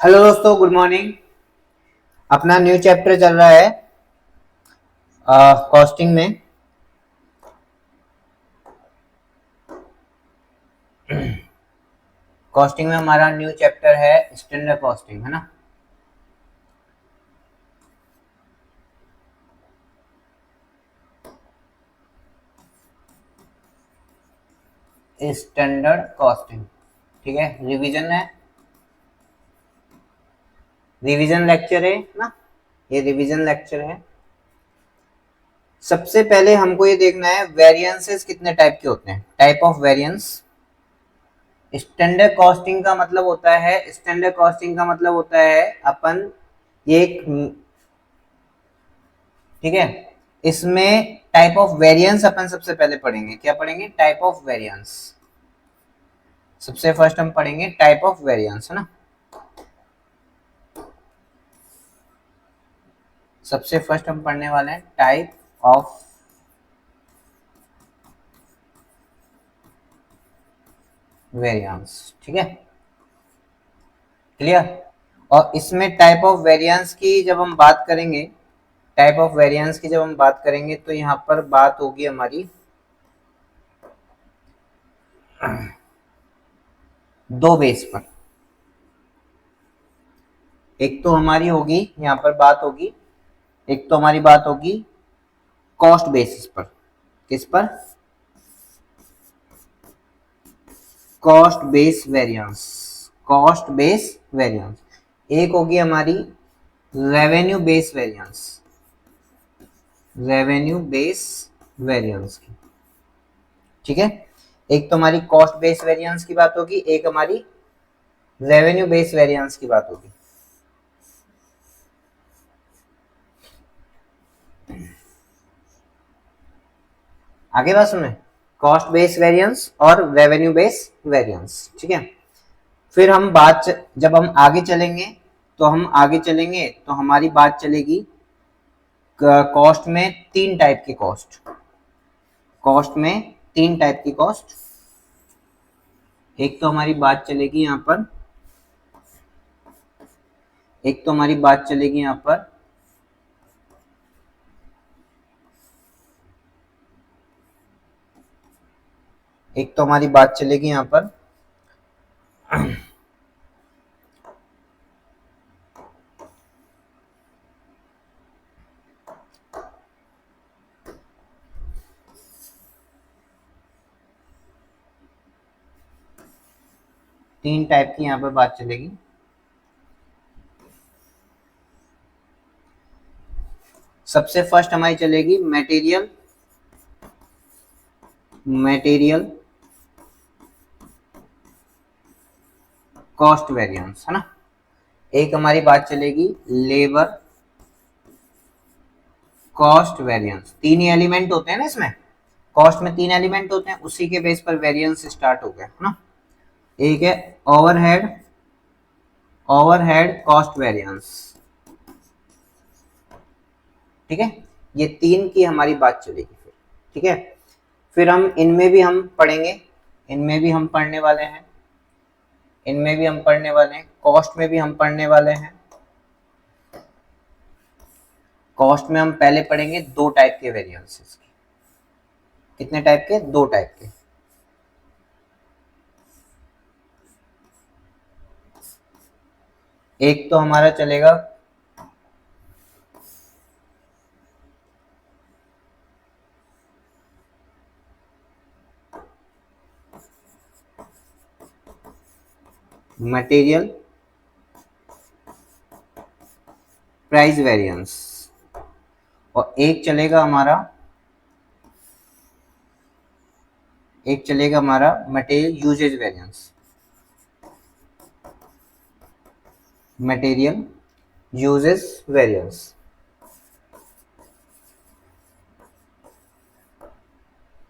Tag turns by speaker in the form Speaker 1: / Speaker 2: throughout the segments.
Speaker 1: Hello दोस्तों, good morning. अपना new chapter चल रहा है कॉस्टिंग में। कॉस्टिंग में हमारा न्यू चैप्टर है स्टैंडर्ड कॉस्टिंग, है ना। स्टैंडर्ड कॉस्टिंग, ठीक है। रिवीजन है, रिवीजन लेक्चर है ना, ये रिवीजन लेक्चर है। सबसे पहले हमको ये देखना है वेरिएंसेस कितने टाइप के होते हैं, type of variance. Standard costing का मतलब होता है, स्टैंडर्ड कॉस्टिंग का मतलब होता है अपन ये एक, ठीक है। इसमें टाइप ऑफ वेरिएंस अपन सबसे पहले पढ़ेंगे। क्या पढ़ेंगे? Type of variance. सबसे फर्स्ट हम पढ़ेंगे टाइप ऑफ वेरिएंस, है ना। सबसे फर्स्ट हम पढ़ने वाले हैं टाइप ऑफ वेरिएंस, ठीक है। क्लियर। और इसमें टाइप ऑफ वेरिएंस की जब हम बात करेंगे, टाइप ऑफ वेरिएंस की जब हम बात करेंगे तो यहाँ पर बात होगी हमारी दो बेस पर। एक तो हमारी होगी यहाँ पर बात होगी, एक तो हमारी बात होगी कॉस्ट बेसिस पर। किस पर? Cost base variance. Cost base variance. एक होगी हमारी revenue base variance, revenue base variance की, ठीक है। एक तो हमारी कॉस्ट बेस वेरिएंस की बात होगी, एक हमारी रेवेन्यू बेस वेरिएंस की बात होगी। आगे बात सुने, कॉस्ट बेस वेरिएंस और रेवेन्यू बेस वेरिएंस, ठीक है। फिर हम जब हम आगे चलेंगे तो हमारी बात चलेगी कॉस्ट में तीन टाइप की कॉस्ट। कॉस्ट में तीन टाइप की कॉस्ट। एक तो हमारी बात चलेगी यहाँ पर, एक तो हमारी बात चलेगी यहाँ पर एक तो हमारी बात चलेगी यहाँ पर तीन टाइप की यहाँ पर बात चलेगी। सबसे फर्स्ट हमारी चलेगी मटेरियल, मटेरियल कॉस्ट वेरिएंस, है ना। एक हमारी बात चलेगी लेबर कॉस्ट वेरिएंस। तीन ही एलिमेंट होते हैं ना इसमें, कॉस्ट में तीन एलिमेंट होते हैं, उसी के बेस पर वेरिएंस स्टार्ट हो गया, है ना। एक है ओवरहेड, ओवरहेड कॉस्ट वेरिएंस, ठीक है। ये तीन की हमारी बात चलेगी फिर, ठीक है। फिर इनमें भी हम पढ़ेंगे, इनमें भी हम पढ़ने वाले हैं, इनमें भी हम पढ़ने वाले हैं, कॉस्ट में भी हम पढ़ने वाले हैं। कॉस्ट में हम पहले पढ़ेंगे दो टाइप के वेरिएंसेस के। कितने टाइप के? दो टाइप के। एक तो हमारा चलेगा मटेरियल प्राइस वेरिएंस, और एक चलेगा हमारा material usage variance. Material usage variance,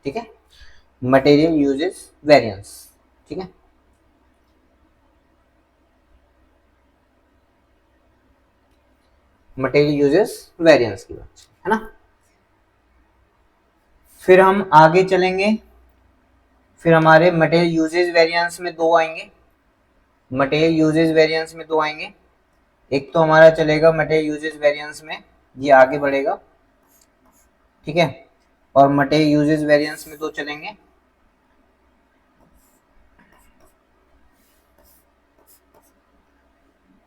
Speaker 1: ठीक है। मटेरियल यूजेस वेरिएंस, ठीक है। मटेरियल यूजेस वेरिएंस की बात है ना। फिर हम आगे चलेंगे, फिर हमारे मटेरियल यूजेस वेरिएंस में दो आएंगे, मटेरियल यूजेस वेरिएंस में दो आएंगे। एक तो हमारा चलेगा मटेरियल यूजेस वेरिएंस में, ये आगे बढ़ेगा, ठीक है, और मटेरियल यूजेस वेरिएंस में दो चलेंगे।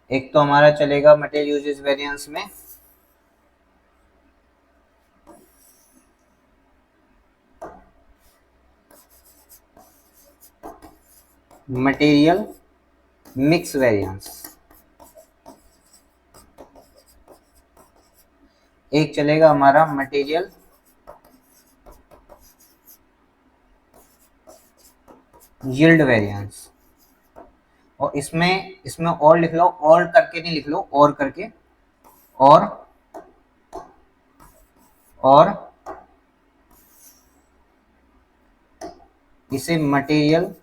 Speaker 1: एक तो हमारा चलेगा मटेरियल यूजेस वेरिएंस में मटेरियल मिक्स वेरिएंस, एक चलेगा हमारा मटेरियल यील्ड वेरिएंस। और इसमें इसमें और लिख लो, और करके नहीं लिख लो, और करके, और इसे मटेरियल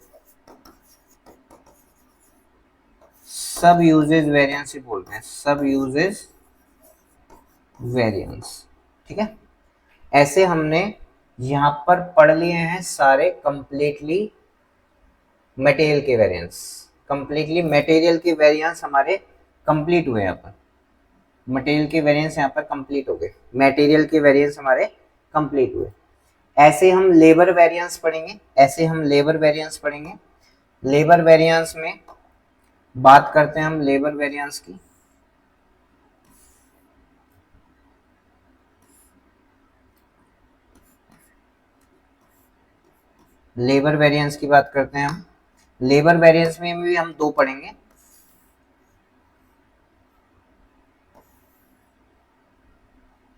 Speaker 1: सब यूजेज वेरिएंस ही बोलते हैं, सब यूजेज वेरिएंस, ठीक है। ऐसे हमने यहाँ पर पढ़ लिए हैं सारे कंप्लीटली मटेरियल के वेरिएंस, कंप्लीटली मटेरियल के वेरिएंस हमारे कंप्लीट हुए। यहाँ पर मटेरियल के वेरिएंस यहाँ पर कंप्लीट हो गए, मटेरियल के वेरिएंस हमारे कंप्लीट हुए। ऐसे हम लेबर वेरिएंस पढ़ेंगे, ऐसे हम लेबर वेरिएंस पढ़ेंगे। लेबर वेरिएंस में बात करते हैं हम लेबर वेरिएंस की। लेबर वेरिएंस की बात करते हैं हम। लेबर वेरिएंस में भी हम दो पढ़ेंगे।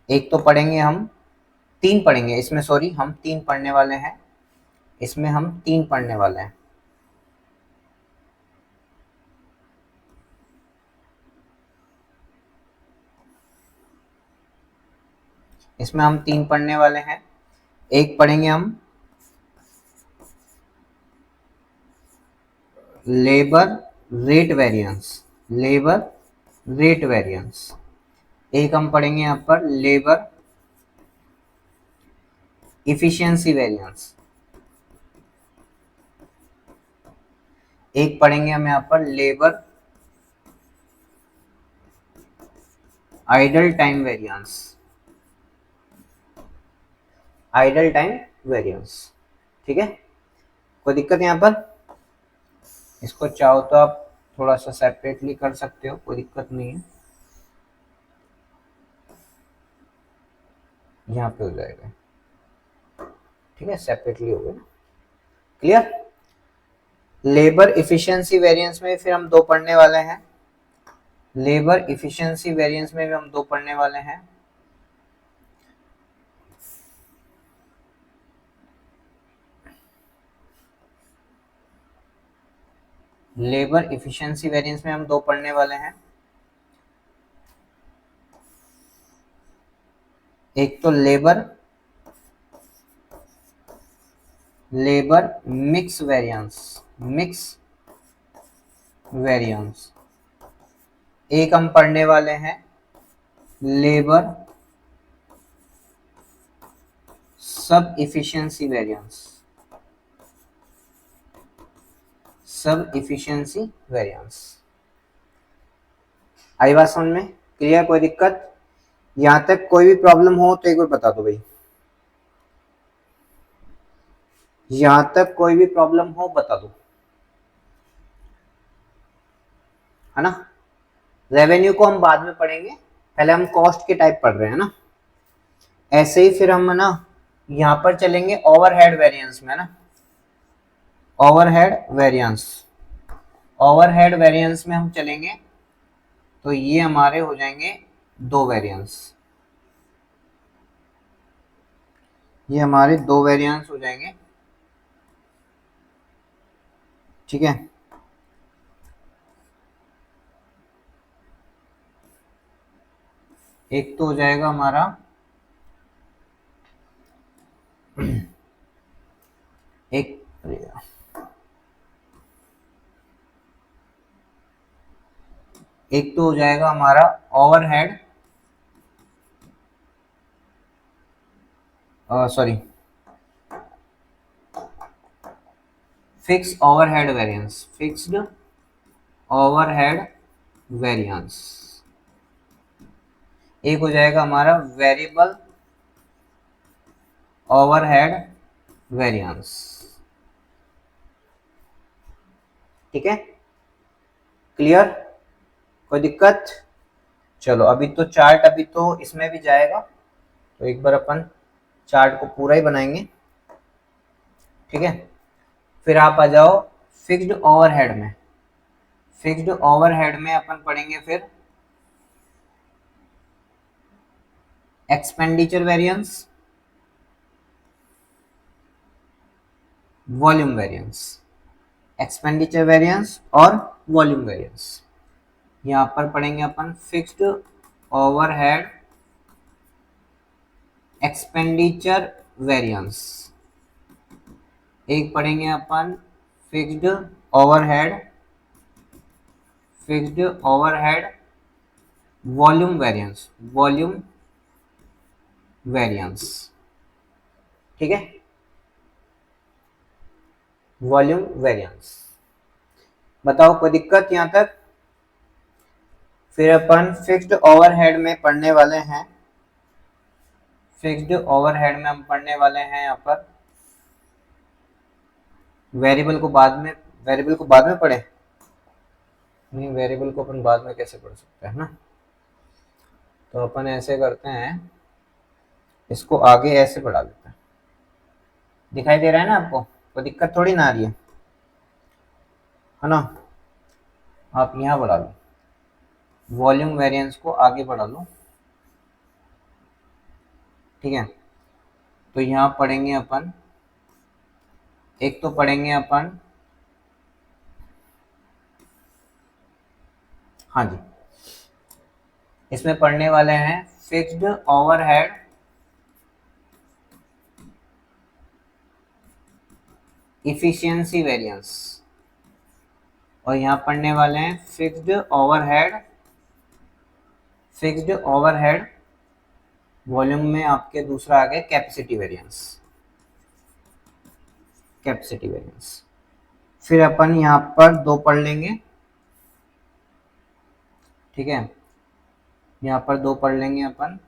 Speaker 1: एक तो पढ़ेंगे हम, तीन पढ़ेंगे इसमें, सॉरी हम तीन पढ़ने वाले हैं, इसमें हम तीन पढ़ने वाले हैं। इसमें हम तीन पढ़ने वाले हैं। एक पढ़ेंगे हम labour rate variance, labour rate variance. एक हम पढ़ेंगे यहाँ पर लेबर इफिशियंसी वेरिएंस। एक पढ़ेंगे हम यहाँ पर labour idle time variance, idle time variance, ठीक है। कोई दिक्कत यहाँ पर? इसको चाहो तो आप थोड़ा सा सेपरेटली कर सकते हो, कोई दिक्कत नहीं है, यहाँ पे हो जाएगा, ठीक है, सेपरेटली हो गया ना, क्लियर। लेबर इफिशियंसी वेरिएंस में फिर हम दो पढ़ने वाले हैं, लेबर इफिशियंसी वेरिएंस में भी हम दो पढ़ने वाले हैं। लेबर इफिशियंसी वेरिएंस में हम दो पढ़ने वाले हैं। एक तो labour mix variance, mix variance. एक हम पढ़ने वाले हैं लेबर सब इफिशियंसी वेरिएंस, सब इफिशियंसी वेरिएंस। आई बात समझ में? क्लियर? कोई दिक्कत? यहां तक कोई भी प्रॉब्लम हो तो एक बार बता दो भाई, यहां तक कोई भी प्रॉब्लम हो बता दो, है ना। रेवेन्यू को हम बाद में पढ़ेंगे, पहले हम कॉस्ट के टाइप पढ़ रहे हैं ना। ऐसे ही फिर हम ना यहां पर चलेंगे ओवरहेड वेरिएंस में, ना ओवरहेड वेरिएंस, ओवरहेड वेरिएंस में हम चलेंगे तो ये हमारे हो जाएंगे दो वेरिएंस, ये हमारे दो वेरिएंस हो जाएंगे, ठीक है। एक तो हो जाएगा हमारा एक एक तो हो जाएगा हमारा overhead, sorry fix overhead variance, fixed overhead variance, एक हो जाएगा हमारा वेरिएबल ओवरहेड वेरिएंस। ठीक है, क्लियर, कोई दिक्कत? चलो अभी तो चार्ट अभी तो इसमें भी जाएगा, तो एक बार अपन चार्ट को पूरा ही बनाएंगे। ठीक है, फिर आप आ जाओ फिक्स्ड ओवरहेड में। फिक्स्ड ओवरहेड में अपन पढ़ेंगे फिर expenditure variance, volume variance, expenditure variance और वॉल्यूम वेरिएंस। यहाँ पर पढ़ेंगे अपन फिक्स्ड ओवरहेड एक्सपेंडिचर वेरिएंस, एक पढ़ेंगे अपन fixed overhead volume variance, volume variance. ठीक है, वॉल्यूम वेरिएंस। बताओ कोई दिक्कत यहाँ तक? फिर अपन फिक्स्ड ओवरहेड में पढ़ने वाले हैं, फिक्स्ड ओवरहेड में हम पढ़ने वाले हैं यहाँ पर वेरिएबल को बाद में पढ़े नहीं, वेरिएबल को अपन बाद में कैसे पढ़ सकते हैं ना, तो अपन ऐसे करते हैं, इसको आगे ऐसे बढ़ा देते हैं। दिखाई दे रहा है ना आपको? कोई दिक्कत थोड़ी ना आ रही है ना? आप यहाँ बढ़ा लो, वॉल्यूम वेरिएंस को आगे बढ़ा लो। ठीक है, तो यहाँ पढ़ेंगे अपन, एक तो पढ़ेंगे अपन, हाँ जी, इसमें पढ़ने वाले हैं फिक्स्ड ओवरहेड इफिशियंसी वेरिएंस, और यहाँ पढ़ने वाले हैं फिक्स्ड ओवरहेड वॉल्यूम में आपके दूसरा आ गया कैपेसिटी वेरिएंस। फिर अपन यहाँ पर दो पढ़ लेंगे। ठीक है, यहाँ पर दो पढ़ लेंगे अपन,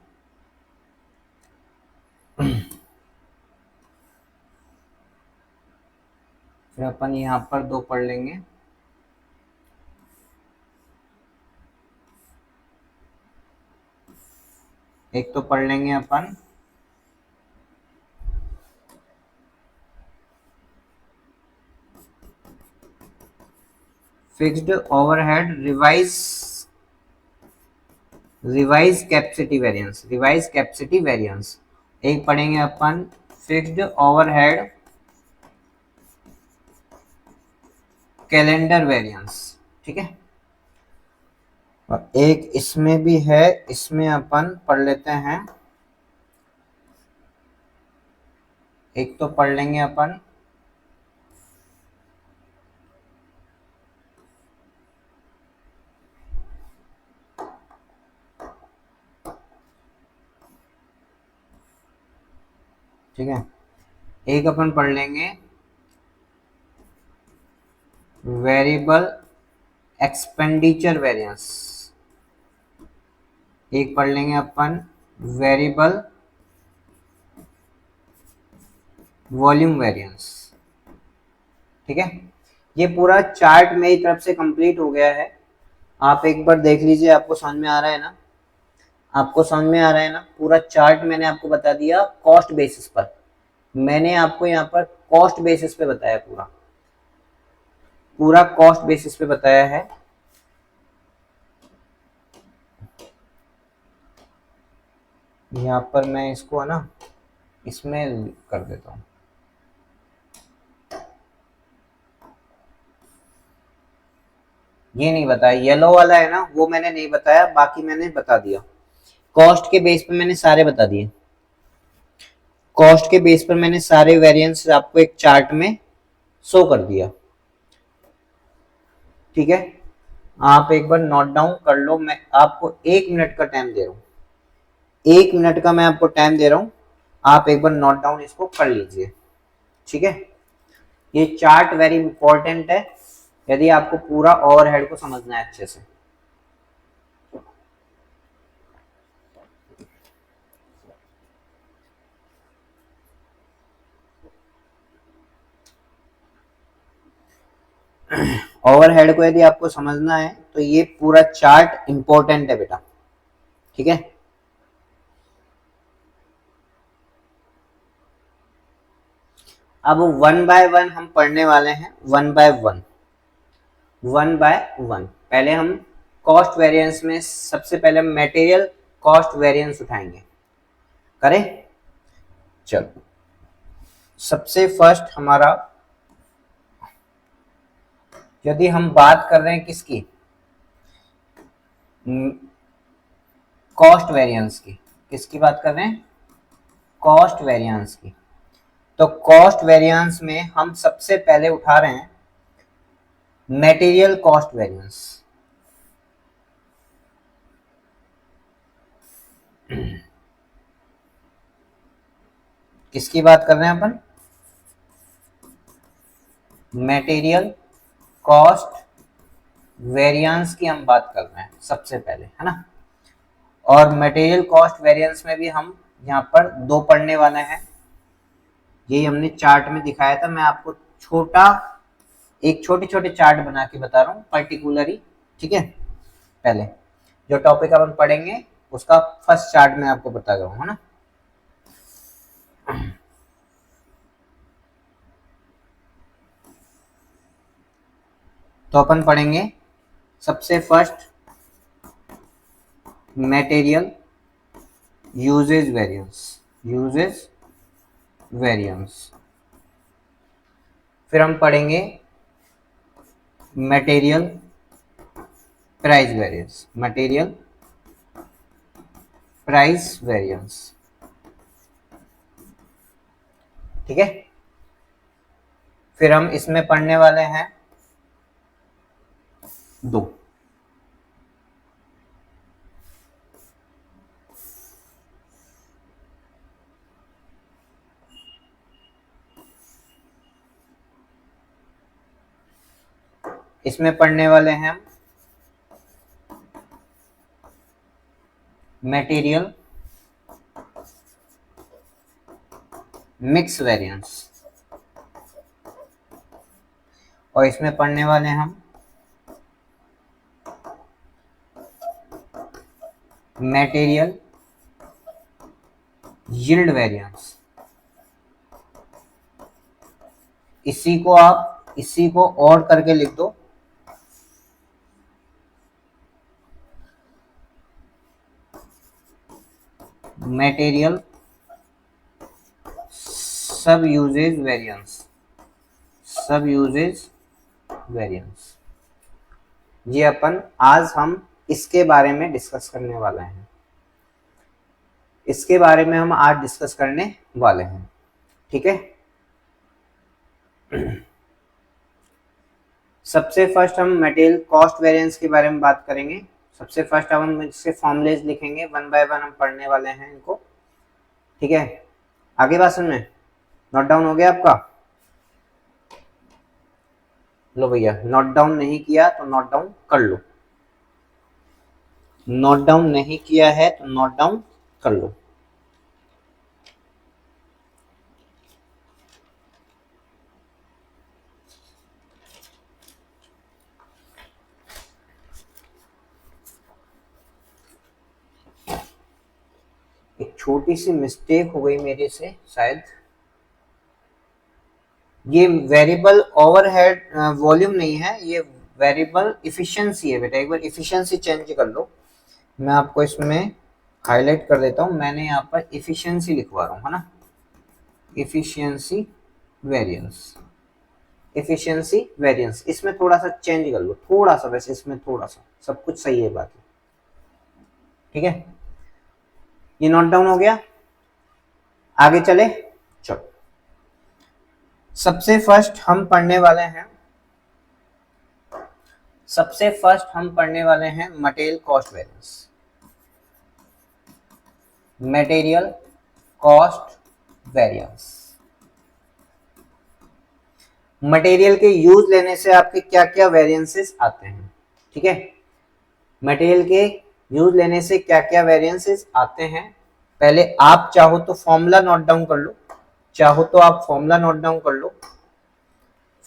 Speaker 1: फिर अपन यहाँ पर दो पढ़ लेंगे, एक तो पढ़ लेंगे अपन fixed overhead revised capacity variance, एक पढ़ेंगे अपन फिक्स्ड ओवरहेड कैलेंडर वेरिएंस। ठीक है, और एक इसमें भी है, इसमें अपन पढ़ लेते हैं, एक तो पढ़ लेंगे अपन ठीक है, एक अपन पढ़ लेंगे वेरिएबल एक्सपेंडिचर वेरिएंस, एक पढ़ लेंगे अपन वेरिएबल वॉल्यूम वेरिएंस। ठीक है, ये पूरा चार्ट मेरी तरफ से कंप्लीट हो गया है। आप एक बार देख लीजिए, आपको समझ में आ रहा है ना? आपको समझ में आ रहा है ना? पूरा चार्ट मैंने आपको बता दिया कॉस्ट बेसिस पर, मैंने आपको यहाँ पर कॉस्ट बेसिस पे बताया, पूरा कॉस्ट बेसिस पे बताया है। यहाँ पर मैं इसको है ना इसमें कर देता हूँ, ये नहीं बताया, येलो वाला है ना वो मैंने नहीं बताया, बाकी मैंने बता दिया। कॉस्ट के बेस पर मैंने सारे बता दिए, कॉस्ट के बेस पर मैंने सारे वेरिएंस आपको एक चार्ट में शो कर दिया। ठीक है, आप एक बार नोट डाउन कर लो, मैं आपको 1 मिनट का टाइम दे रहा हूँ, 1 मिनट का मैं आपको टाइम दे रहा हूँ, आप एक बार नोट डाउन इसको कर लीजिए। ठीक है, ये चार्ट वेरी इंपॉर्टेंट है यदि आपको पूरा ओवरहेड को समझना है अच्छे से। ओवरहेड को यदि आपको समझना है तो ये पूरा चार्ट इंपॉर्टेंट है बेटा, ठीक है। अब वन बाय वन हम पढ़ने वाले हैं, one by one, one by one. पहले हम कॉस्ट वेरिएंस में सबसे पहले मटेरियल कॉस्ट वेरिएंस उठाएंगे, करें। चलो, सबसे फर्स्ट हमारा, यदि हम बात कर रहे हैं किसकी, कॉस्ट वेरिएंस की, किसकी बात कर रहे हैं, कॉस्ट वेरिएंस की। तो कॉस्ट वेरिएंस में हम सबसे पहले उठा रहे हैं मटेरियल कॉस्ट वेरिएंस। किसकी बात कर रहे हैं अपन, मटेरियल कॉस्ट वेरिएंस की हम बात कर रहे हैं सबसे पहले, है ना। और मटेरियल कॉस्ट वेरिएंस में भी हम यहाँ पर दो पढ़ने वाले हैं, यही हमने चार्ट में दिखाया था। मैं आपको एक छोटे छोटे चार्ट बना के बता रहा हूँ पर्टिकुलरली, ठीक है। पहले जो टॉपिक अपन पढ़ेंगे उसका फर्स्ट चार्ट मैं आपको बता रहा हूँ, है ना। तो अपन पढ़ेंगे सबसे first material usage variance, usage variance. फिर हम पढ़ेंगे material price variance, material price variance, ठीक है। फिर हम इसमें पढ़ने वाले हैं दो, इसमें पढ़ने वाले हैं मटेरियल मिक्स वेरिएंस, और इसमें पढ़ने वाले हम मटेरियल यील्ड वेरिएंस। इसी को और करके लिख दो, मटेरियल सब यूजेज वेरिएंस, सब यूजेज वेरिएंस। ये अपन आज हम इसके बारे में डिस्कस करने वाले हैं, इसके बारे में हम आज डिस्कस करने वाले हैं, ठीक है। सबसे फर्स्ट हम मटेरियल कॉस्ट वेरिएंस के बारे में बात करेंगे। सबसे फर्स्ट हम इसके फॉर्मूलेज लिखेंगे, वन बाय वन हम पढ़ने वाले हैं इनको, ठीक है। आगे बात समझ में, नोट डाउन हो गया आपका? लो भैया, नोट डाउन नहीं किया तो नोट डाउन कर लो, नोट डाउन नहीं किया है तो नोट डाउन कर लो। एक छोटी सी मिस्टेक हो गई मेरे से शायद, ये वेरिएबल ओवरहेड वॉल्यूम नहीं है, ये वेरिएबल इफिशिएंसी है बेटा। एक बार इफिशिएंसी चेंज कर लो, मैं आपको इसमें हाईलाइट कर देता हूँ। मैंने यहाँ पर इफिशिएंसी लिखवा रहा हूँ, है ना, इफिशिएंसी वेरिएंस, इफिशिएंसी वेरिएंस। इसमें थोड़ा सा चेंज कर लो, थोड़ा सा, वैसे इसमें थोड़ा सा, सब कुछ सही है बाकी, ठीक है। ये नोट डाउन हो गया, आगे चले। चलो, सबसे फर्स्ट हम पढ़ने वाले हैं, सबसे फर्स्ट हम पढ़ने वाले हैं material cost variance, material cost variance. Material के यूज लेने से आपके क्या क्या वेरिएंसेस आते हैं, ठीक है। मटेरियल के यूज लेने से क्या क्या वेरिएंसेस आते हैं, पहले आप चाहो तो फॉर्मूला नोट डाउन कर लो, चाहो तो आप फॉर्मूला नोट डाउन कर लो,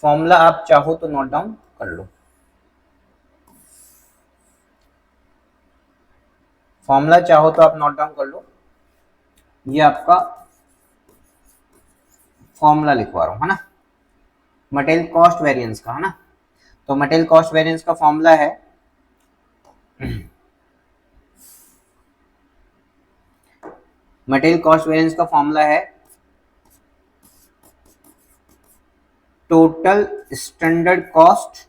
Speaker 1: फॉर्मूला आप चाहो तो नोट डाउन कर लो। फॉर्मूला चाहो तो आप नोट डाउन कर लो, ये आपका फॉर्मूला लिखवा रहा हूं, है ना, मटेरियल कॉस्ट वेरिएंस का, है ना। तो मटेरियल कॉस्ट वेरिएंस का फॉर्मूला है मटेरियल कॉस्ट वेरिएंस का फॉर्मूला है टोटल स्टैंडर्ड कॉस्ट,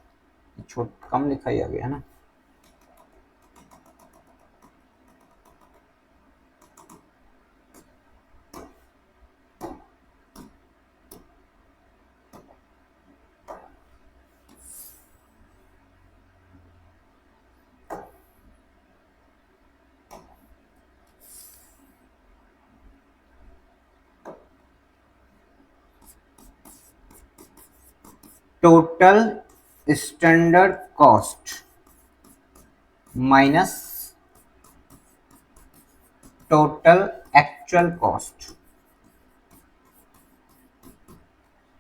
Speaker 1: कम लिखा ही आ गया, है ना, total standard cost minus total actual cost,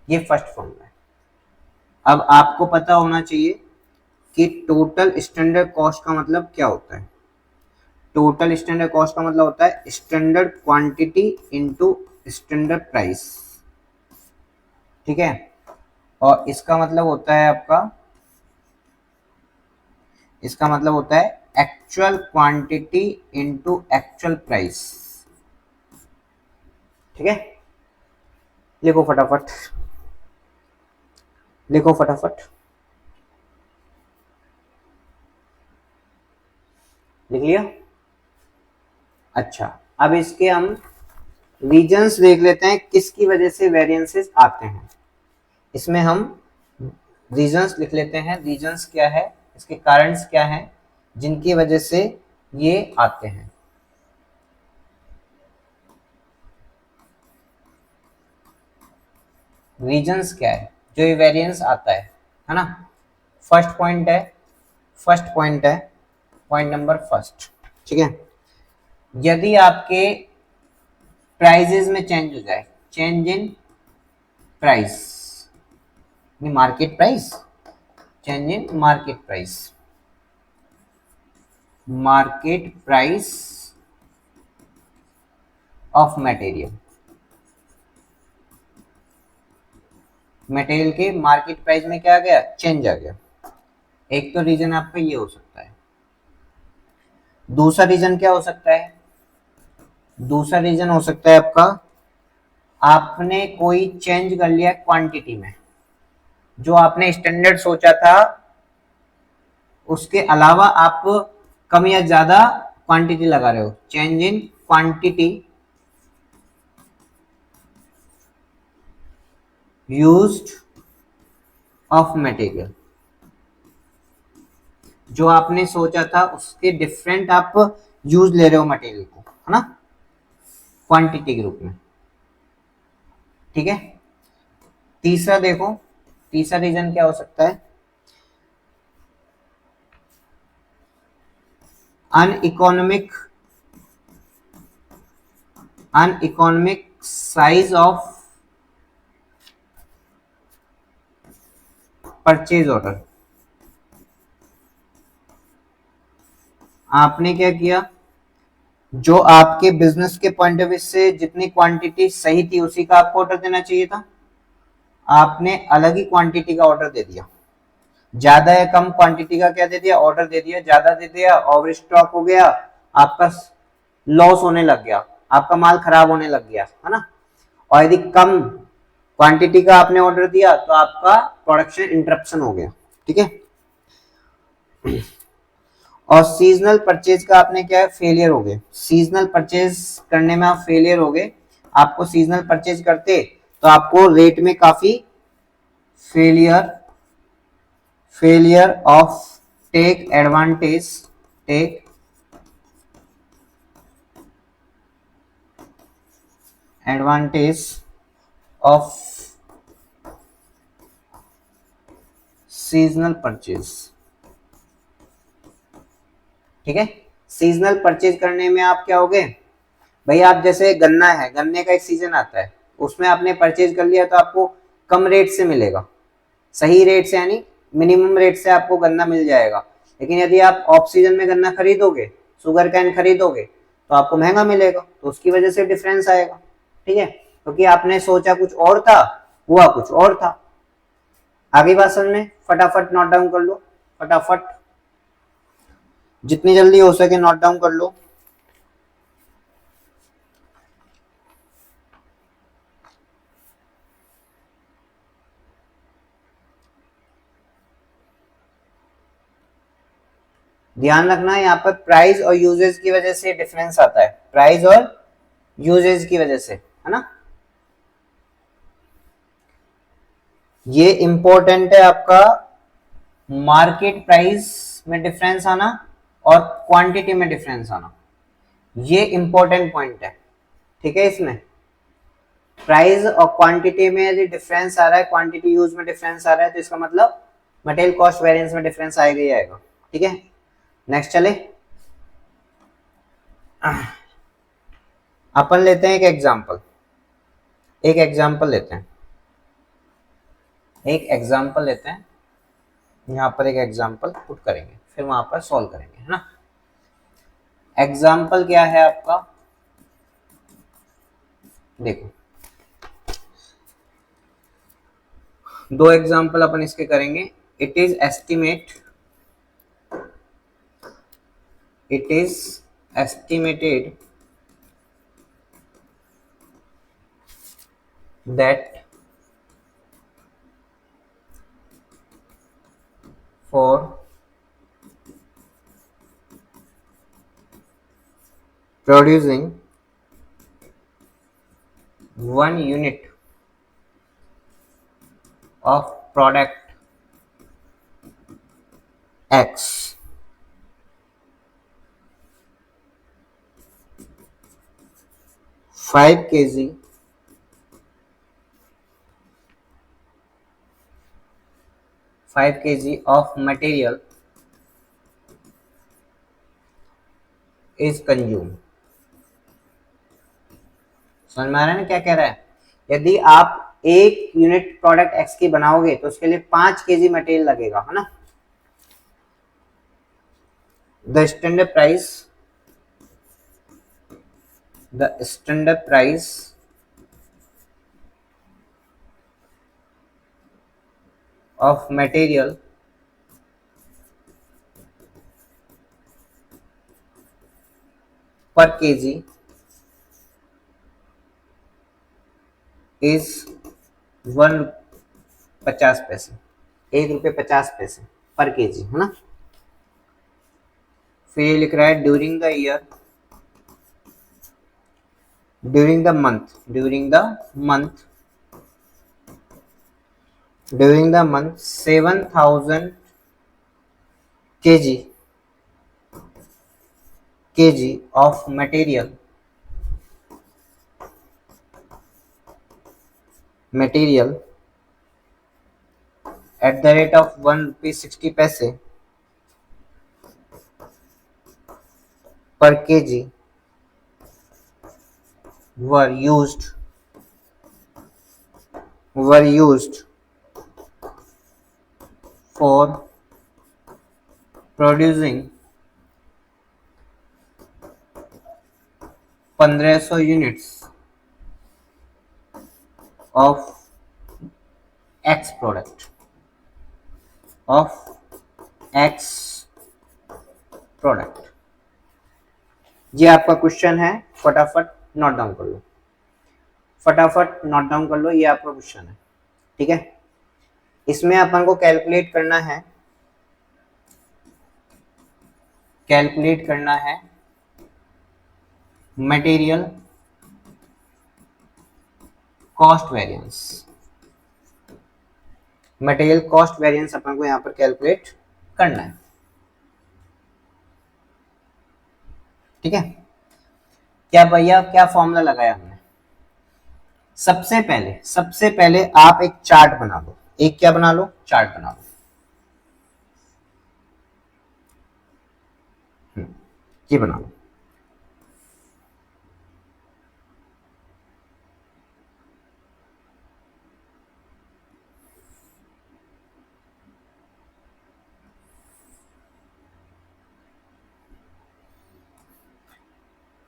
Speaker 1: ये फर्स्ट फॉर्मूला है। अब आपको पता होना चाहिए कि टोटल स्टैंडर्ड कॉस्ट का मतलब क्या होता है। टोटल स्टैंडर्ड कॉस्ट का मतलब होता है standard quantity into standard price, ठीक है। और इसका मतलब होता है आपका, इसका मतलब होता है actual quantity into actual price, ठीक है। लिखो फटाफट, लिखो फटाफट, लिख लिया। अच्छा, अब इसके हम रीजंस देख लेते हैं किसकी वजह से वेरिएंसेस आते हैं। इसमें हम रीजंस लिख लेते हैं, रीजंस क्या है, इसके कारण क्या हैं जिनकी वजह से ये आते हैं। रीजंस क्या है जो ये वेरिएंस आता है ना। फर्स्ट पॉइंट है, फर्स्ट पॉइंट है, पॉइंट नंबर फर्स्ट, ठीक है। यदि आपके प्राइजेज में चेंज हो जाए, change in price, market price, change in market price, market price of material, material के मार्केट प्राइस में क्या आ गया, चेंज आ गया। एक तो रीजन आपका ये हो सकता है। दूसरा रीजन क्या हो सकता है, दूसरा रीजन हो सकता है आपका, आपने कोई चेंज कर लिया क्वांटिटी में, जो आपने स्टैंडर्ड सोचा था उसके अलावा आप कम या ज्यादा क्वांटिटी लगा रहे हो, change in quantity used of material, जो आपने सोचा था उसके डिफरेंट आप यूज ले रहे हो मटेरियल को, है ना, क्वांटिटी के रूप में, ठीक है। तीसरा देखो, तीसरा रीजन क्या हो सकता है, अनइकोनॉमिक, अनइकोनॉमिक साइज ऑफ परचेज ऑर्डर। आपने क्या किया, जो आपके बिजनेस के पॉइंट ऑफ व्यू से जितनी क्वांटिटी सही थी उसी का आपको ऑर्डर देना चाहिए था, आपने अलग ही क्वांटिटी का ऑर्डर दे दिया, ज्यादा या कम क्वांटिटी का क्या दे दिया, ऑर्डर दे दिया, ज्यादा दे दिया, ओवर स्टॉक हो गया, आपका लॉस होने लग गया, आपका माल खराब होने लग गया, है ना। और यदि कम क्वांटिटी का आपने ऑर्डर दिया तो आपका प्रोडक्शन इंटरप्शन हो गया, ठीक है। और सीजनल परचेज का आपने क्या है, फेलियर हो गए, सीजनल परचेज करने में आप फेलियर हो गए। आपको सीजनल परचेज करते तो आपको रेट में काफी failure, failure of take advantage, take advantage of seasonal purchase, ठीक है। सीजनल परचेज करने में आप क्या हो गए भाई, आप जैसे गन्ना है, गन्ने का एक सीजन आता है, उसमें आपने परचेज कर लिया तो आपको कम रेट से मिलेगा, सही रेट से, यानी मिनिमम रेट से आपको गन्ना मिल जाएगा। लेकिन यदि आप ऑफ सीजन में गन्ना खरीदोगे, शुगर कैन खरीदोगे, तो आपको महंगा मिलेगा, तो उसकी वजह से डिफरेंस आएगा। ठीक है, क्योंकि आपने सोचा कुछ और था, हुआ कुछ और था। आगे बात समझ में, फटाफट नोट डाउन कर लो, फटाफट जितनी जल्दी हो सके नोट डाउन कर लो। ध्यान रखना यहाँ पर प्राइस और यूजेज की वजह से डिफरेंस आता है, प्राइस और यूजेज की वजह से, है ना। ये इंपॉर्टेंट है आपका, मार्केट प्राइस में डिफरेंस आना और क्वांटिटी में डिफरेंस आना, ये इंपॉर्टेंट पॉइंट है। ठीक है, इसमें प्राइस और क्वांटिटी में यदि डिफरेंस आ रहा है, क्वांटिटी यूज में डिफरेंस आ रहा है, तो इसका मतलब मटेरियल कॉस्ट वेरिएंस में डिफरेंस आएगा ही आएगा। ठीक है, नेक्स्ट चले, अपन लेते हैं एक एग्जांपल, एक एग्जांपल लेते हैं, एक एग्जांपल लेते हैं। यहाँ पर एक एग्जांपल पुट करेंगे, फिर वहां पर सॉल्व करेंगे, है ना। एग्जांपल क्या है आपका, देखो दो एग्जांपल अपन इसके करेंगे। It is estimate, it is estimated that for producing 1 unit of product X, 5 kg 5 kg of material is consumed। समझ में आ रहा है ना क्या कह रहा है। यदि आप 1 यूनिट प्रोडक्ट एक्स की बनाओगे तो उसके लिए 5 kg मटेरियल लगेगा, है ना। The standard price, the standard price of material पर kg इज 1.50, 1 रुपये 50 पैसे पर kg, है ना। फिर ये लिख रहा है during the year, during the month, during the month, during the month 7,000 kg of material at the rate of 1 रुपये 60 पैसे per kg were used for producing 1500 units of X product, of X product. ये आपका question है, फटाफट note down कर लो, फटाफट note down कर लो, ये आपका क्वेश्चन है। ठीक है, इसमें अपन को कैलकुलेट करना है, कैलकुलेट करना है material cost variance, material cost variance अपन को यहां पर कैलकुलेट करना है। ठीक है, क्या भैया, क्या फॉर्मूला लगाया हमने। सबसे पहले आप एक चार्ट बना लो, एक क्या बना लो, चार्ट बना लो। ये बना लो,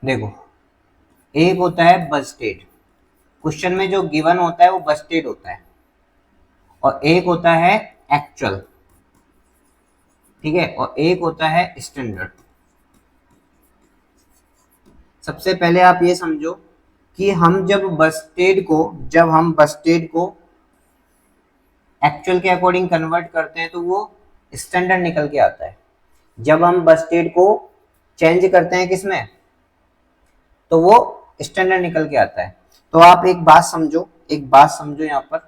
Speaker 1: देखो, एक होता है बस्टेड, क्वेश्चन में जो गिवन होता है वो बस्टेड होता है, और एक होता है एक्चुअल, ठीक है, और एक होता है स्टैंडर्ड। सबसे पहले आप ये समझो कि जब हम बस्टेड को एक्चुअल के अकॉर्डिंग कन्वर्ट करते हैं तो वो स्टैंडर्ड निकल के आता है। जब हम बस्टेड को चेंज करते हैं किसमें, तो वो स्टैंडर्ड निकल के आता है। तो आप एक बात समझो, यहाँ पर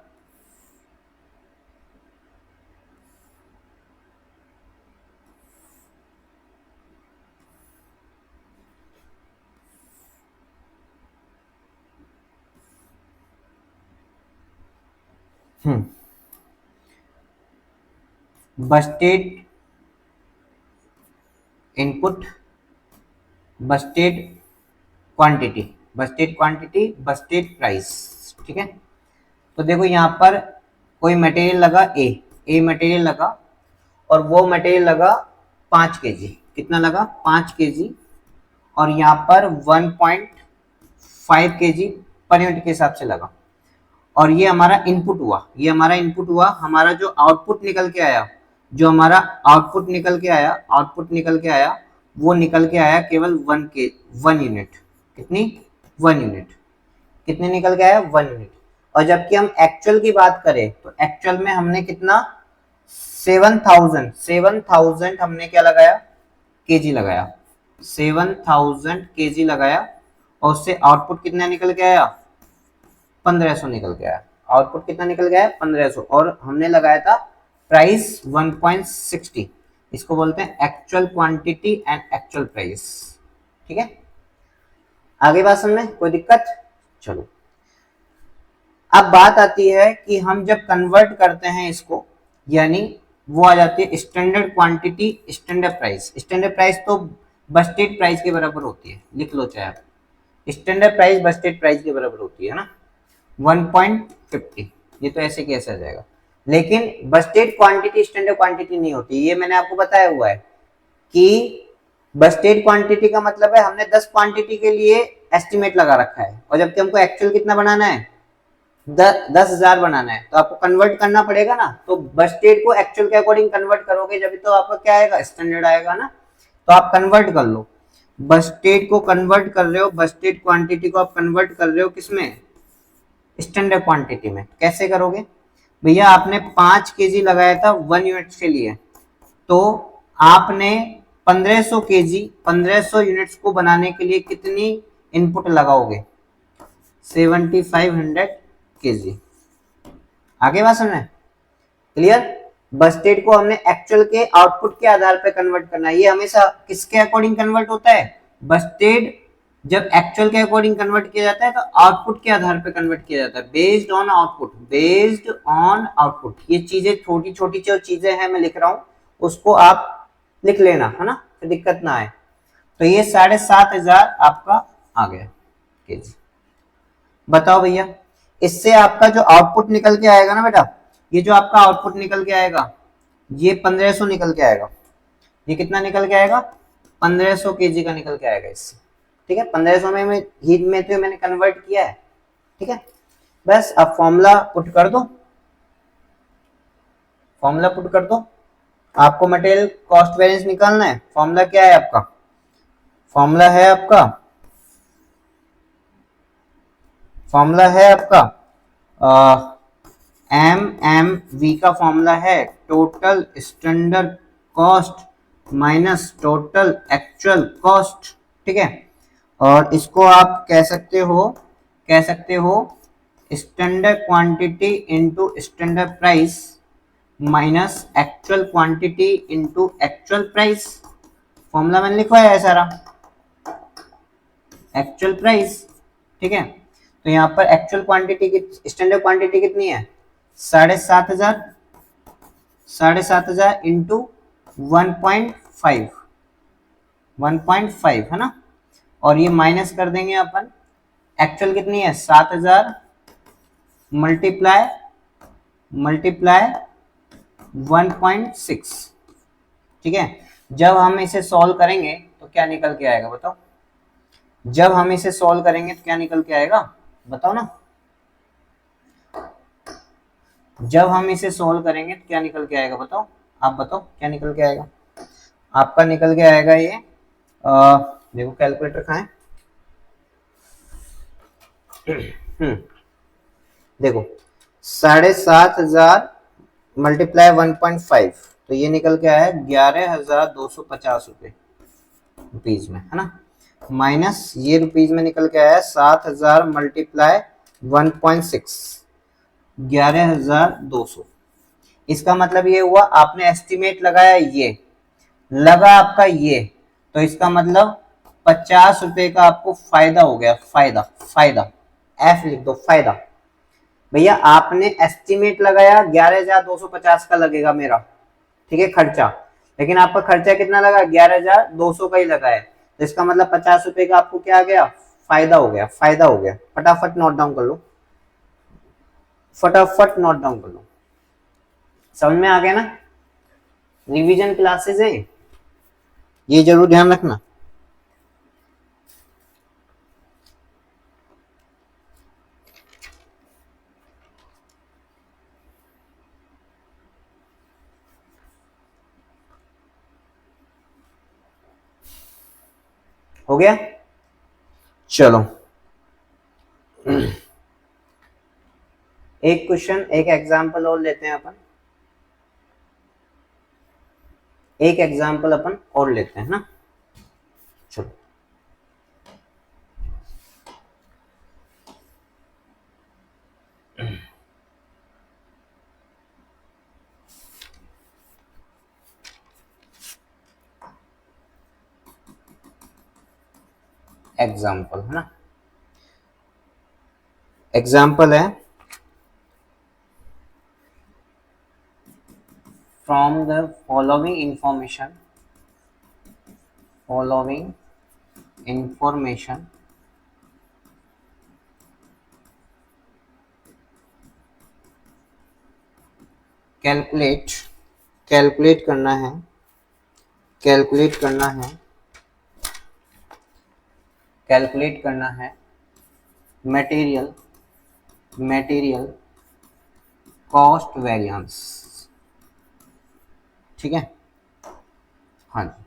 Speaker 1: Busted input, Busted quantity, Busted price, ठीक है। तो देखो यहाँ पर कोई मटेरियल लगा ए मटेरियल लगा, और वो मटेरियल लगा 5 केजी। कितना लगा? 5 केजी। और यहाँ पर 1.5 केजी पर यूनिट के हिसाब से लगा। और ये हमारा इनपुट हुआ, हमारा जो आउटपुट निकल के आया, आउटपुट निकल के आया वो निकल के आया केवल 1 यूनिट। कितनी? 1 यूनिट। कितने निकल के आया? 1 यूनिट। और जबकि हम एक्चुअल की बात करें तो एक्चुअल में हमने कितना? 7000 हमने क्या लगाया? केजी लगाया। 7000 केजी लगाया, और उससे आउटपुट कितना निकल के आया? 1500 निकल के आया। आउटपुट कितना निकल गया? 1500। और हमने लगाया था प्राइस 1.60। इसको बोलते हैं actual quantity and actual price, ठीक है। आगे बात समझ में कोई दिक्कत? चलो, अब बात आती है कि हम जब कन्वर्ट करते हैं इसको, यानी वो आ जाती है standard quantity, standard price. Standard price तो बस्टेड प्राइस के बराबर होती है, लिख लो चाहे आप। स्टैंडर्ड प्राइस बस्टेड प्राइस के बराबर होती है ना, 1.50। ये तो ऐसे कैसे आ जाएगा। लेकिन बस्टेड क्वांटिटी स्टैंडर्ड क्वांटिटी नहीं होती, ये मैंने आपको बताया हुआ है कि बस्टेड क्वांटिटी का मतलब है हमने 10 क्वांटिटी के लिए एस्टिमेट लगा रखा है, और जबकि हमको एक्चुअल कितना बनाना है? 10,000 बनाना है, तो आपको कन्वर्ट करना पड़ेगा ना। तो बस्टेड को एक्चुअल के अकॉर्डिंग कन्वर्ट करोगे जब तो आपका क्या आएगा? स्टैंडर्ड आएगा ना। तो आप कन्वर्ट कर लो, बस्टेड को कन्वर्ट कर रहे हो, बस्टेड क्वांटिटी को आप कन्वर्ट कर रहे हो किसमें? स्टैंडर्ड क्वांटिटी में। कैसे करोगे भैया? आपने 5 केजी लगाया था 1 यूनिट के लिए, तो आपने 1500 केजी 1500 यूनिट्स को बनाने के लिए कितनी इनपुट लगाओगे? 7500 केजी। आगे बात समझ में क्लियर? बस्टेड को हमने एक्चुअल के आउटपुट के आधार पर कन्वर्ट करना है। ये हमेशा किसके अकॉर्डिंग कन्वर्ट होता है? बस्टेड जब एक्चुअल के अकॉर्डिंग कन्वर्ट किया जाता है तो आउटपुट के आधार पर कन्वर्ट किया जाता है, बेस्ड ऑन आउटपुट। ये चीजें छोटी छोटी जो चीजें हैं मैं लिख रहा हूं, उसको आप लिख लेना, है ना, तो दिक्कत ना आए। तो ये 7500 आपका आ गया केजी। बताओ भैया, इससे आपका जो आउटपुट निकल के आएगा ना बेटा, ये जो आपका आउटपुट निकल के आएगा ये 1500 निकल के आएगा। ये कितना निकल के आएगा? 1500 केजी का निकल के आएगा इससे, ठीक है। 1500 में हीट में तो मैंने कन्वर्ट किया है, ठीक है। बस अब फॉर्मूला पुट कर दो, आपको मटेरियल कॉस्ट वेरिएंस निकालना है। फॉर्मूला क्या है आपका? फॉर्मूला है आपका MMV का फॉर्मूला है total standard cost minus total actual cost, ठीक है। और इसको आप कह सकते हो standard quantity into standard price minus actual quantity into actual price. Formula मैंने लिखवाया है सारा, एक्चुअल प्राइस, ठीक है। तो यहाँ पर एक्चुअल क्वांटिटी की स्टैंडर्ड क्वांटिटी कितनी है? 7500 इंटू 1.5 है ना। और ये माइनस कर देंगे अपन, एक्चुअल कितनी है? 7000 मल्टीप्लाई 1.6, ठीक है। जब हम इसे सॉल्व करेंगे तो क्या निकल के आएगा बताओ? जब हम इसे सॉल्व करेंगे तो क्या निकल के आएगा, बताओ ना। जब हम इसे सॉल्व करेंगे तो क्या निकल के आएगा, बताओ, आप बताओ क्या निकल के आएगा। आपका निकल के आएगा ये देखो कैलकुलेटर कहाँ है। देखो 7,500 मल्टीप्लाई 1.5, तो ये निकल के आया 11,250 रुपये रुपीज में, है ना। माइनस ये रुपीज में निकल के आया 7,000 मल्टीप्लाई 1.6, 11,200। इसका मतलब ये हुआ आपने एस्टिमेट लगाया, ये लगा आपका ये, तो इसका मतलब 50 रुपए का आपको फायदा हो गया। फायदा, फायदा एफ लिख दो, फायदा। भैया आपने एस्टिमेट लगाया 11,250 का लगेगा मेरा, ठीक है, खर्चा, लेकिन आपका खर्चा कितना लगा, 11,200 का ही लगा है, तो इसका मतलब 50 रुपए का आपको क्या आ गया, फायदा हो गया, फायदा हो गया। फटाफट नोट डाउन कर लो, फटाफट नोट डाउन कर लो। समझ में आ गया ना, रिवीजन क्लासेस है, ये जरूर ध्यान रखना। हो गया, चलो एक क्वेश्चन, एक एग्जांपल और लेते हैं अपन, एक एग्जांपल अपन और लेते हैं ना। चलो एग्जांपल है ना, एग्जांपल है from the following information, following information calculate, calculate करना है, कैलकुलेट करना है, कैलकुलेट करना है मटेरियल, मटेरियल कॉस्ट वेरिएंस, ठीक है, हाँ जी।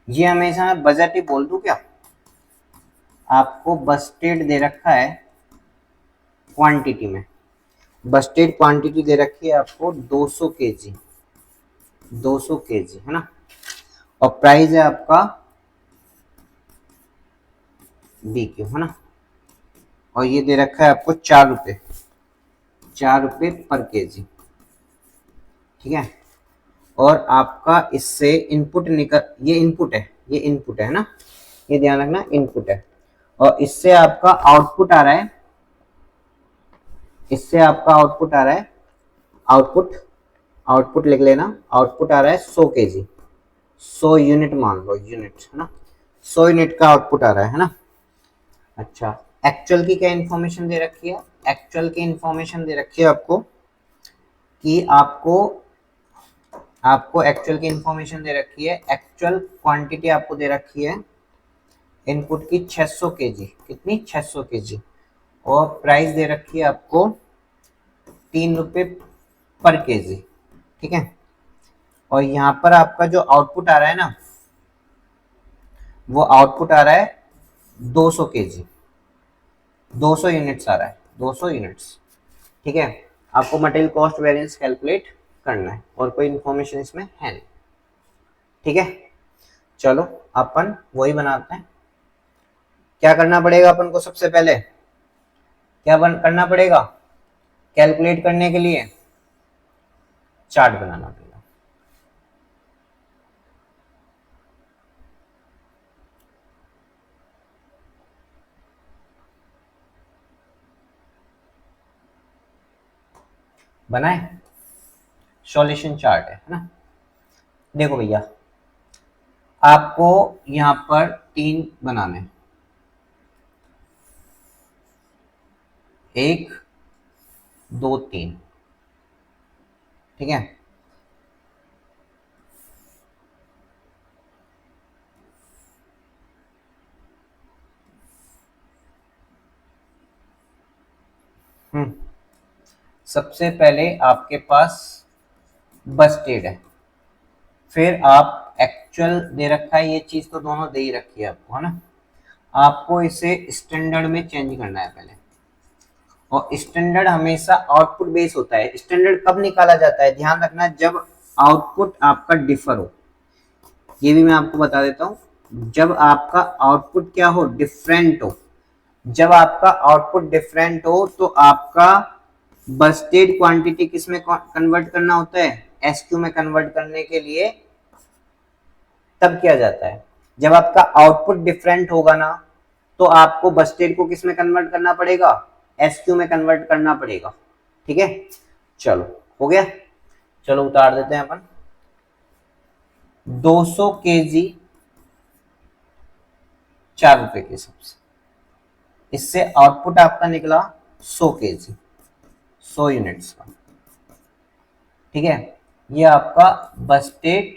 Speaker 1: ये हमेशा मैं बजट ही बोल दूं क्या, आपको बस्टेड दे रखा है क्वांटिटी में, बस्टेड क्वांटिटी दे रखी है आपको 200 केजी, 200 केजी है ना, और प्राइस है आपका BQ है ना, और ये दे रखा है आपको 4 रुपये, 4 रुपये पर केजी, ठीक है। और आपका इससे इनपुट निकल, ये इनपुट है, ये इनपुट है ना, ये ध्यान रखना इनपुट है, और इससे आपका आउटपुट आ रहा है, इससे आपका आउटपुट आ रहा है, आउटपुट, आउटपुट लिख लेना, आउटपुट आ रहा है 100 केजी, 100 यूनिट मान लो, यूनिट है ना, 100 यूनिट का आउटपुट आ रहा है ना। अच्छा, एक्चुअल की क्या इन्फॉर्मेशन दे रखी है, एक्चुअल की इन्फॉर्मेशन दे रखी है आपको कि आपको, आपको एक्चुअल की इंफॉर्मेशन दे रखी है, एक्चुअल क्वांटिटी आपको दे रखी है इनपुट की 600 केजी, कितनी, 600 केजी, और प्राइस दे रखी है आपको 3 रुपये पर केजी, ठीक है। और यहाँ पर आपका जो आउटपुट आ रहा है ना, वो आउटपुट आ रहा है 200 केजी, 200 यूनिट्स आ रहा है, 200 यूनिट्स, ठीक है। आपको मटेरियल कॉस्ट वेरिएंस कैलकुलेट करना है, और कोई इंफॉर्मेशन इसमें है नहीं, ठीक है। चलो अपन वही बनाते हैं। क्या करना पड़ेगा अपन को, सबसे पहले क्या करना पड़ेगा कैलकुलेट करने के लिए, चार्ट बनाना पड़ेगा। बनाए, सॉल्यूशन चार्ट है ना। देखो भैया, आपको यहां पर 3 बनाने, 1 2 3, ठीक है। सबसे पहले आपके पास बस्टेड है, फिर आप एक्चुअल दे रखा है, ये चीज तो दोनों दे ही रखी है आपको, है ना। आपको इसे स्टैंडर्ड में चेंज करना है पहले, और स्टैंडर्ड हमेशा आउटपुट बेस होता है। स्टैंडर्ड कब निकाला जाता है, ध्यान रखना, जब आउटपुट आपका डिफर हो। ये भी मैं आपको बता देता हूं, जब आपका आउटपुट क्या हो, डिफरेंट हो। जब आपका आउटपुट डिफरेंट हो तो आपका बस्टेड क्वांटिटी किस में कन्वर्ट करना होता है, एसक्यू में कन्वर्ट करने के लिए तब किया जाता है। जब आपका आउटपुट डिफरेंट होगा ना, तो आपको बस्टेड को किस में कन्वर्ट करना पड़ेगा, एसक्यू में कन्वर्ट करना पड़ेगा, ठीक है। चलो हो गया, चलो उतार देते हैं अपन। 200 केजी 4 रुपए के हिसाब से, इससे आउटपुट आपका निकला 100 केजी, 100 यूनिट्स का, ठीक है। ये आपका बस्टेड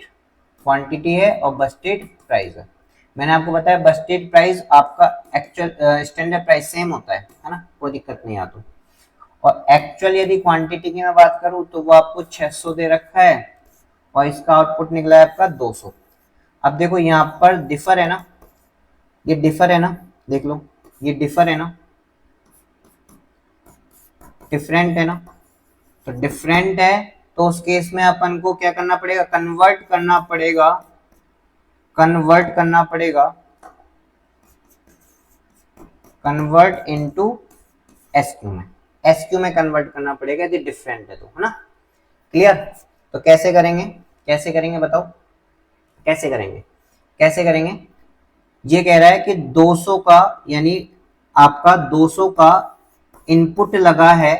Speaker 1: क्वांटिटी है और बस्टेड प्राइस है। मैंने आपको बताया बस्टेड प्राइस आपका एक्चुअल स्टैंडर्ड प्राइस सेम होता है ना, कोई दिक्कत नहीं आती। और एक्चुअल यदि क्वांटिटी की मैं बात करूं तो वो आपको 600 दे रखा है, और इसका आउटपुट निकला है आपका 200। अब देखो यहाँ पर डिफर है ना, ये डिफर है ना, देख लो ये डिफर है ना, डिफरेंट है ना। तो डिफरेंट है तो उस केस में अपन को क्या करना पड़ेगा, कन्वर्ट करना पड़ेगा, कन्वर्ट करना पड़ेगा, कन्वर्ट इनटू एसक्यू में, एसक्यू में कन्वर्ट करना पड़ेगा यदि डिफरेंट है तो, है ना। क्लियर। तो कैसे करेंगे, कैसे करेंगे बताओ, कैसे करेंगे, कैसे करेंगे। ये कह रहा है कि 200 का, यानी आपका 200 का इनपुट लगा है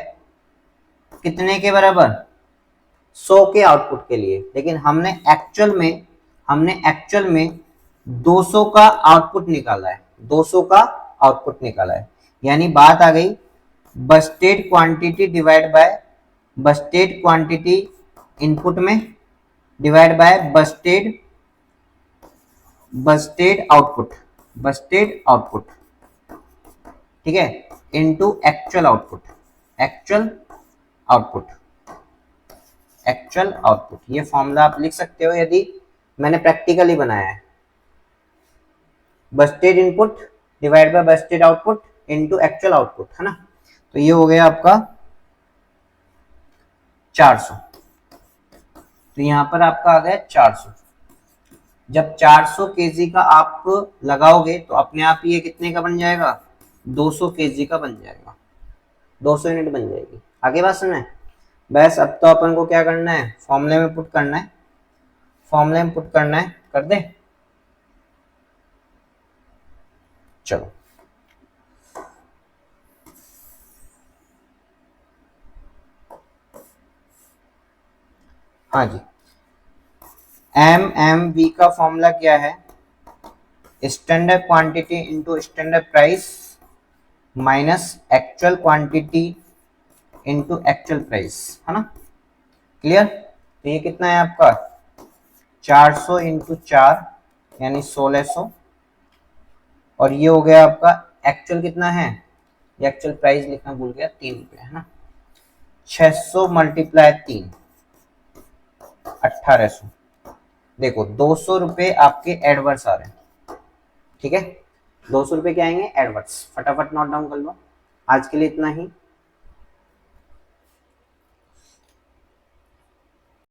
Speaker 1: कितने के बराबर, 100 के आउटपुट के लिए, लेकिन हमने एक्चुअल में 200 का आउटपुट निकाला है, 200 का आउटपुट निकाला है। यानी बात आ गई budgeted quantity divide by budgeted quantity input में divide by budgeted output, budgeted output, ठीक है, into actual output, actual output, actual output. ये फॉर्मूला आप लिख सकते हो यदि मैंने प्रैक्टिकली बनाया है, budgeted input divide by budgeted output into actual output, है ना। तो ये हो गया आपका 400। तो यहां पर आपका आ गया 400। जब 400 केजी का आप लगाओगे तो अपने आप ये कितने का बन जाएगा, 200 केजी का बन जाएगा, 200 यूनिट बन जाएगी। आगे बात सुनना है। बस अब तो अपन को क्या करना है, फॉर्मूले में पुट करना है, फॉर्मूले में पुट करना है, कर दे। चलो हाँ जी, MMV का फॉर्मूला क्या है, standard quantity into standard price minus actual quantity into actual price, है ना। क्लियर। तो ये कितना है आपका 400 इंटू 4 यानी 1600, और ये हो गया आपका एक्चुअल कितना है, ये एक्चुअल प्राइस लिखना भूल गया, 3 रुपए, है ना। 600 मल्टीप्लाई 3 1800। देखो 200 रुपए आपके एडवर्स आ रहे हैं, ठीक है, 200 रुपए क्या आएंगे एडवर्स, फटाफट नोट डाउन कर लो। आज के लिए इतना ही।